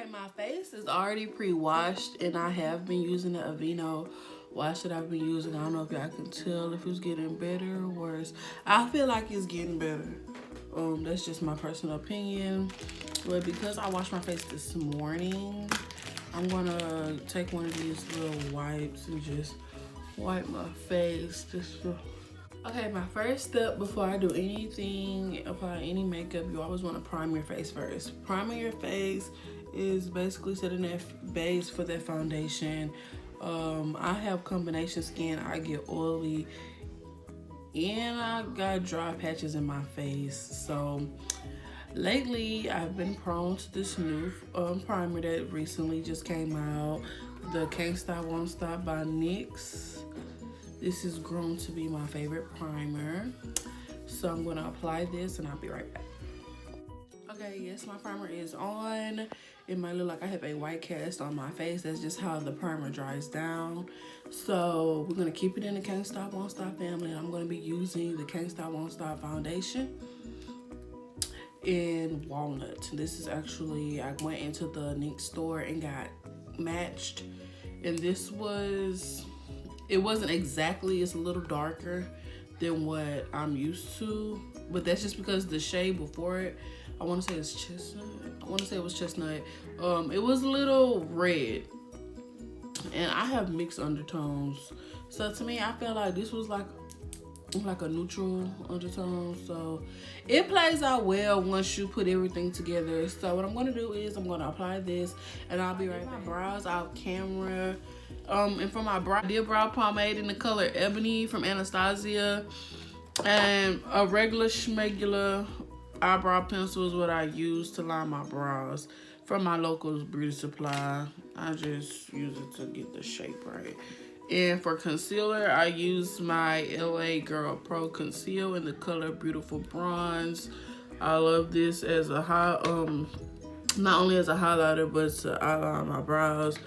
Okay, my face is already pre-washed, and I have been using the Aveeno wash that I've been using. I don't know if y'all can tell if it's getting better or worse. I feel like it's getting better. That's just my personal opinion. But because I washed my face this morning, I'm gonna take one of these little wipes and just wipe my face. Okay, my first step before I do anything, apply any makeup, you always want to prime your face first. Priming your face is basically setting that base for that foundation. I have combination skin. I get oily and I got dry patches in my face. So lately I've been prone to this new primer that recently just came out, the Can't Stop Won't Stop by NYX. This has grown to be my favorite primer. So I'm gonna apply this and I'll be right back. Okay, yes, my primer is on. It might look like I have a white cast on my face. That's just how the primer dries down. So we're gonna keep it in the Can't Stop Won't Stop family. I'm gonna be using the Can't Stop Won't Stop foundation in Walnut. This is actually, I went into the NYX store and got matched. And this was, it wasn't exactly, it's a little darker than what I'm used to. But that's just because the shade before it, I want to say it's chestnut. I want to say it was chestnut. It was a little red. And I have mixed undertones. So to me, I feel like this was like a neutral undertone. So it plays out well once you put everything together. So what I'm going to do is I'm going to apply this and I'll be right back. My brows off camera. And for my brow, I did brow pomade in the color Ebony from Anastasia. And a regular schmegular eyebrow pencil is what I use to line my brows from my local beauty supply. I just use it to get the shape right. And for concealer, I use my LA Girl Pro Conceal in the color Beautiful Bronze. I love this as a not only as a highlighter, but to outline my brows.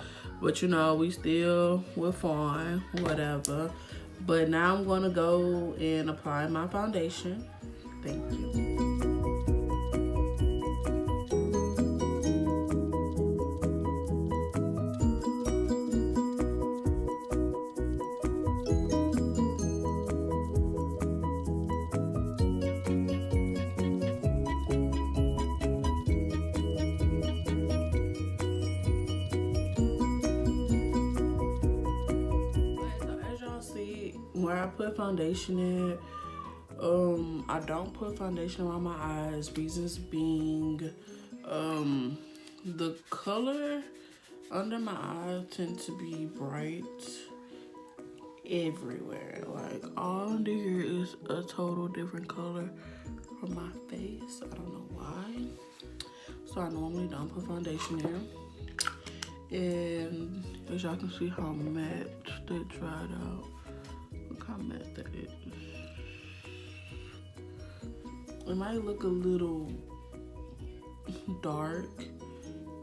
But you know, we're fine, whatever. But now I'm gonna go and apply my foundation. Thank you. Where I put foundation at, I don't put foundation around my eyes. Reasons being, the color under my eyes tend to be bright everywhere. Like all under here is a total different color from my face. I don't know why. So I normally don't put foundation in. And as y'all can see how matte that dried out. Look how matte that is. It might look a little dark.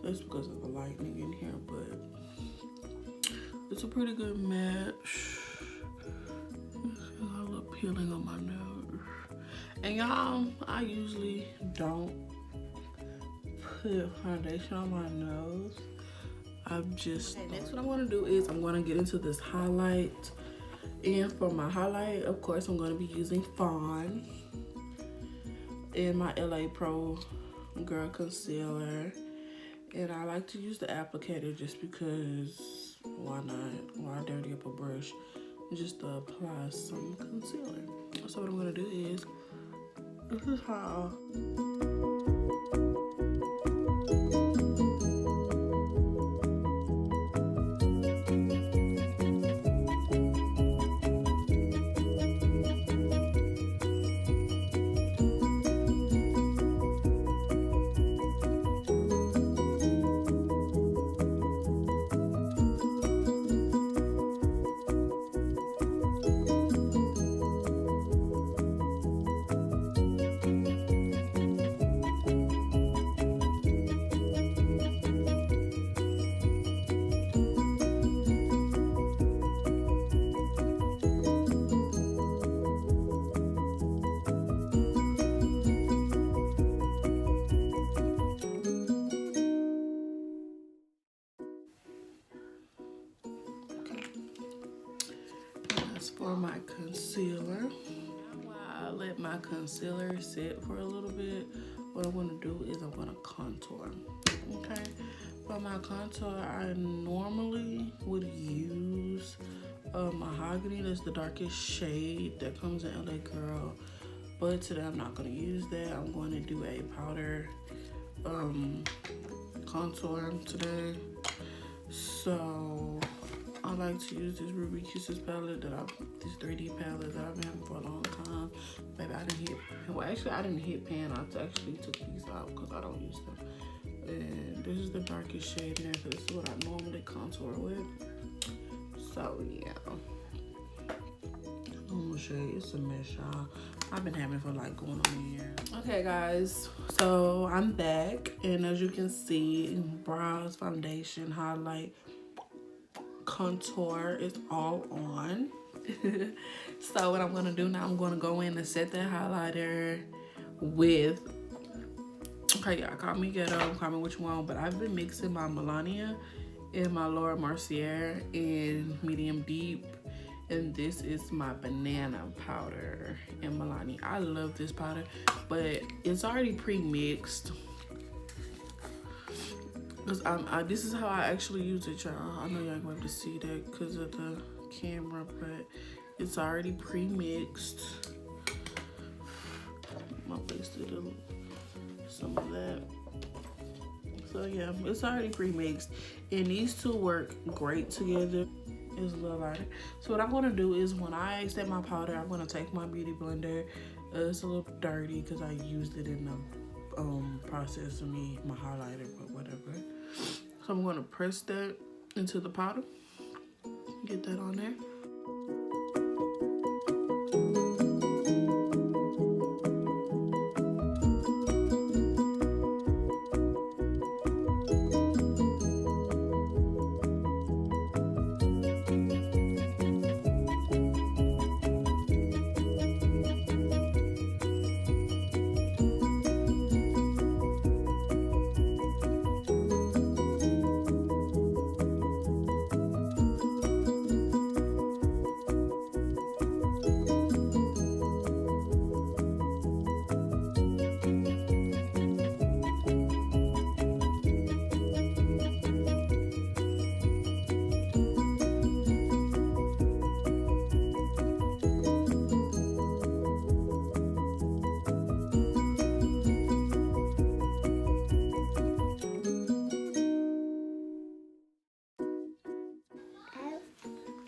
That's because of the lighting in here, but it's a pretty good match. It's a little peeling on my nose. And y'all, I usually don't put foundation on my nose. I'm just... Okay, next what I'm gonna do is I'm gonna get into this highlight. And for my highlight, of course, I'm going to be using Fawn in my LA Pro Girl Concealer. And I like to use the applicator just because, why not? Why dirty up a brush? Just to apply some concealer. So what I'm going to do is, this is how... As for my concealer, while I let my concealer sit for a little bit, what I'm gonna do is I'm gonna contour. Okay, for my contour, I normally would use Mahogany. That's the darkest shade that comes in LA Girl, but today I'm not gonna use that. I'm going to do a powder contour today. So I like to use this Ruby Kisses palette this 3D palette that I've been having for a long time. Baby, I didn't hit, well actually I didn't hit pan. I actually took these out because I don't use them. And this is the darkest shade in there, so this is what I normally contour with. So yeah. Normal shade, it's a mess, y'all. I've been having it for like going on a year. Okay guys, so I'm back, and as you can see, brows, foundation, highlight, contour is all on. So what I'm gonna do now, I'm gonna go in and set that highlighter with, okay, y'all call me ghetto, call me what you want, but I've been mixing my Melania and my Laura Mercier in medium deep, and this is my banana powder in Melania. I love this powder, but it's already pre-mixed. Cause this is how I actually use it, y'all. I know y'all going to see that because of the camera, but it's already pre-mixed. I wasted some of that. So yeah, it's already pre-mixed, and these two work great together. It's a little lighter. So what I'm gonna do is when I set my powder, I'm gonna take my beauty blender. It's a little dirty because I used it in the process of my highlighter, but whatever. So I'm gonna press that into the powder. Get that on there.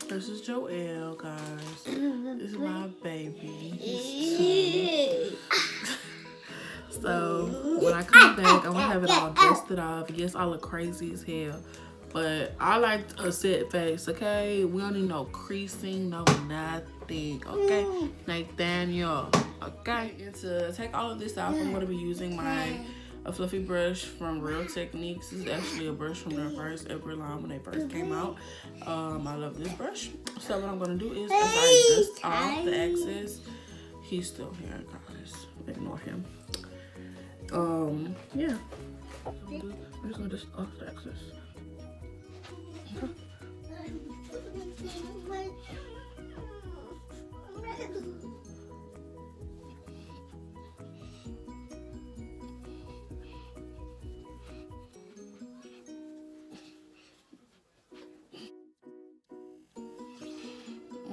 This is Joelle, guys. This is my baby. He's 2. So when I come back, I'm gonna have it all dusted off. Yes, I look crazy as hell, but I like a set face, okay? We don't need no creasing, no nothing, okay? Nathaniel, okay? And to take all of this off, I'm gonna be using a fluffy brush from Real Techniques. This is actually a brush from their first ever line when they first came out. I love this brush. So what I'm gonna do is, as I dust off the excess, he's still here, guys. Ignore him. Yeah. I'm just gonna dust off the excess. Okay.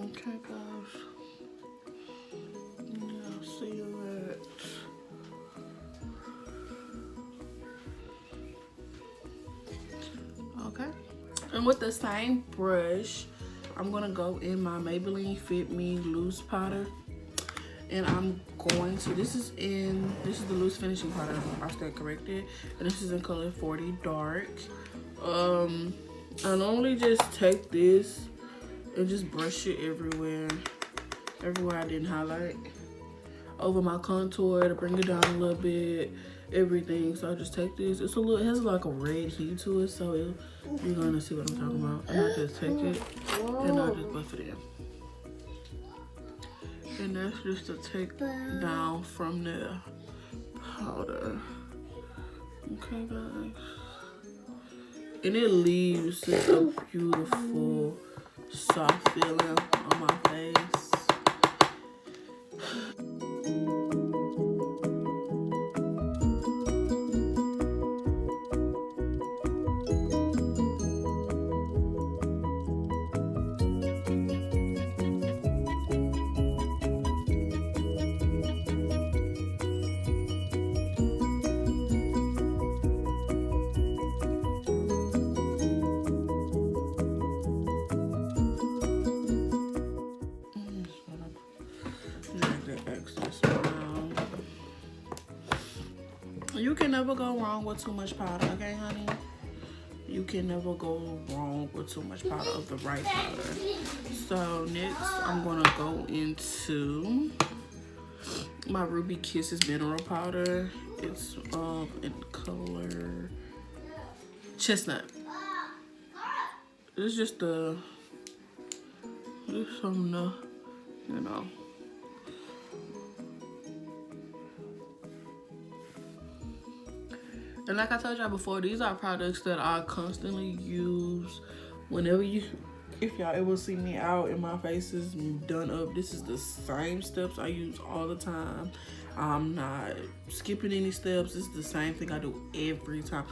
Okay, guys. Yeah, see you at. Okay. And with the same brush, I'm gonna go in my Maybelline Fit Me loose powder, and I'm going to. This is the loose finishing powder. I stand corrected, and this is in color 40 dark. I normally just take this and just brush it everywhere I didn't highlight, over my contour to bring it down a little bit, everything. So I just take this. It has like a red hue to it, so you're gonna see what I'm talking about. And I just take it and I just buff it in. And that's just to take down from the powder. Okay, guys. And it leaves such a beautiful soft feeling on my face. You can never go wrong with too much powder, okay, honey? You can never go wrong with too much powder of the right powder. So next, I'm gonna go into my Ruby Kisses mineral powder. It's in color chestnut. It's just some, you know. And like I told y'all before, these are products that I constantly use whenever if y'all ever see me out and my face is done up. This is the same steps I use all the time. I'm not skipping any steps. It's the same thing I do every time.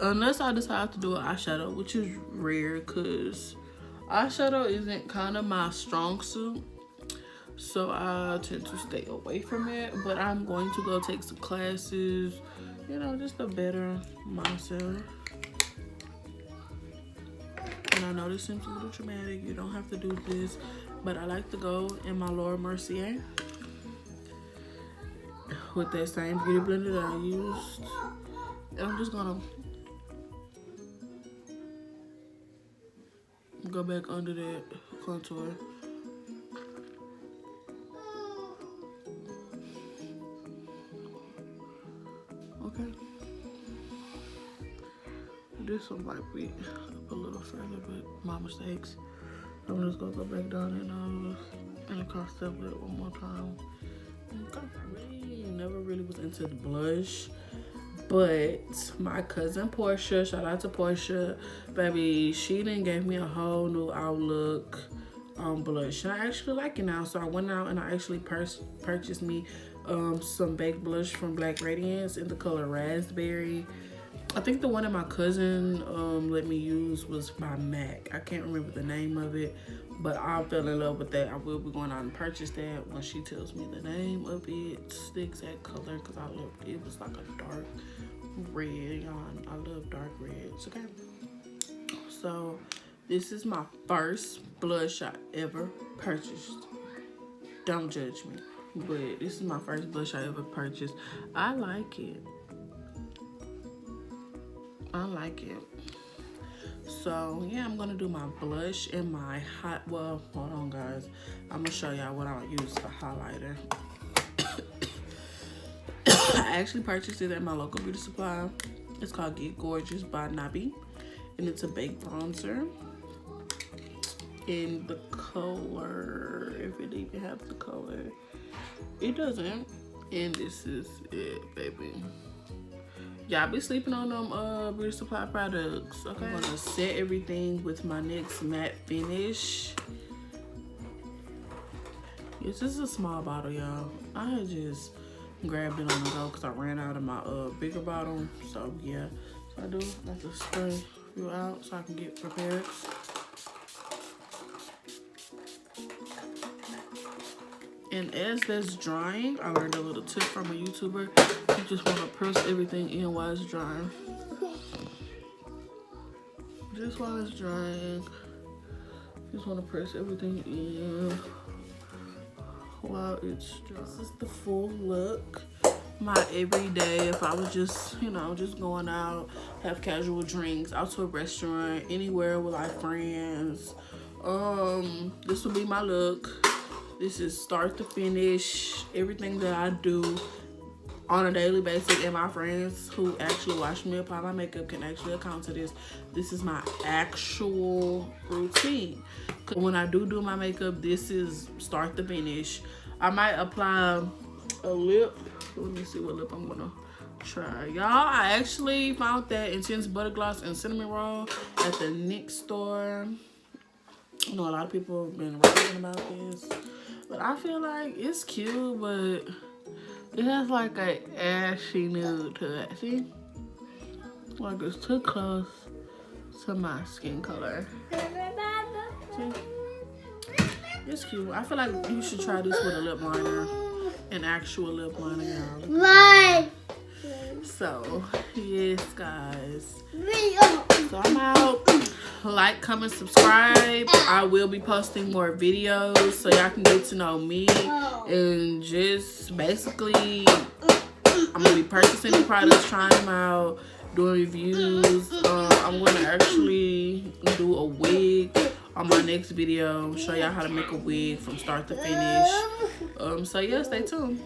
Unless I decide to do an eyeshadow, which is rare because eyeshadow isn't kind of my strong suit. So I tend to stay away from it. But I'm going to go take some classes, you know, just to better myself. And I know this seems a little dramatic. You don't have to do this. But I like to go in my Laura Mercier with that same beauty blender that I used. And I'm just gonna go back under that contour. Okay. This one might be up a little further, but my mistakes. I'm just gonna go back down and across that bit one more time. Okay. Never really was into the blush, but my cousin Portia, shout out to Portia, baby, she done gave me a whole new outlook on blush. And I actually like it now, so I went out and I actually purchased me some baked blush from Black Radiance in the color Raspberry. I think the one that my cousin let me use was by MAC. I can't remember the name of it, but I fell in love with that. I will be going out and purchase that when she tells me the name of it, the exact color, because I loved it. It was like a dark red, y'all. I love dark reds, okay? So this is my first blush I ever purchased. Don't judge me, but this is my first blush I ever purchased. I like it. I like it. So yeah, I'm gonna do my blush and my well, hold on guys, I'm gonna show y'all what I use for highlighter. I actually purchased it at my local beauty supply. It's called Get Gorgeous by Nabi, and it's a baked bronzer in the color, if it even has the color, it doesn't. And this is it, baby. Y'all be sleeping on them beauty supply products. Okay, I'm gonna set everything with my NYX matte finish. This is a small bottle, y'all. I just grabbed it on the go because I ran out of my bigger bottle. So yeah, so I do like to spray you out so I can get prepared. And as that's drying, I learned a little tip from a YouTuber. You just want to press everything in while it's drying. Just while it's drying, just want to press everything in while it's dry. This is the full look. My everyday, if I was just, you know, just going out, have casual drinks, out to a restaurant, anywhere with like friends, this would be my look. This is start to finish, everything that I do on a daily basis, and my friends who actually watch me apply my makeup can actually account to this. This is my actual routine. When I do my makeup, this is start to finish. I might apply a lip. Let me see what lip I'm gonna try. Y'all, I actually found that Intense Butter Gloss and Cinnamon Roll at the NYX store. I know a lot of people have been raving about this, but I feel like it's cute, but it has like a ashy nude to it. See? Like it's too close to my skin color. See? It's cute. I feel like you should try this with a lip liner. An actual lip liner, y'all. Right. So, yes, guys. So I'm out. Like, comment, subscribe. I will be posting more videos so y'all can get to know me. And just basically, I'm going to be purchasing the products, trying them out, doing reviews. I'm going to actually do a wig on my next video. Show y'all how to make a wig from start to finish. So, yeah, stay tuned.